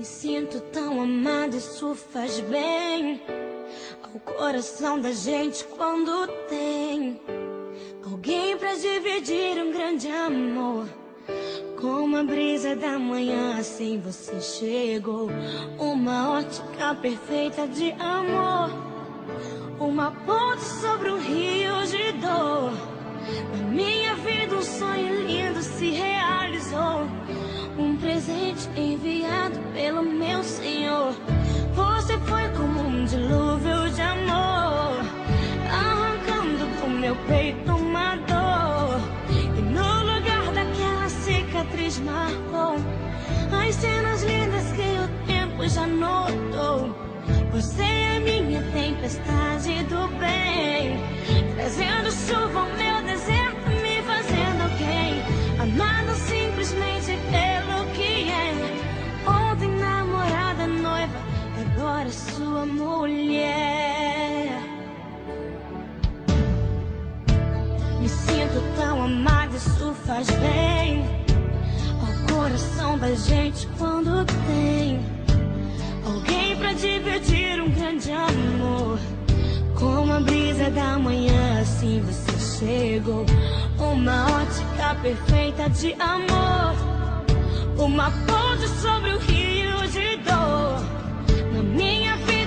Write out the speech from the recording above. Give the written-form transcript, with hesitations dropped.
Me sinto tão amada, isso faz bem ao coração da gente quando tem alguém pra dividir um grande amor. Como a brisa da manhã, assim você chegou. Uma ótica perfeita de amor, uma ponte sobre um rio de dor. Na minha vida um sonho lindo se realizou, um presente enviado pelo meu Senhor. Você foi como um dilúvio de amor, arrancando do meu peito uma dor. E no lugar daquela cicatriz marcou as cenas lindas que o tempo já notou. Você é minha tempestade do bem, trazendo chuva ao meu deserto, me fazendo alguém, amado simplesmente pelo que é. Ontem namorada, noiva, agora sua mulher. Me sinto tão amada, isso faz bem ao coração da gente quando tem alguém pra dividir um grande amor. Como a brisa da manhã, assim você chegou. Uma ótica perfeita de amor, uma ponte sobre o rio de dor. Na minha vida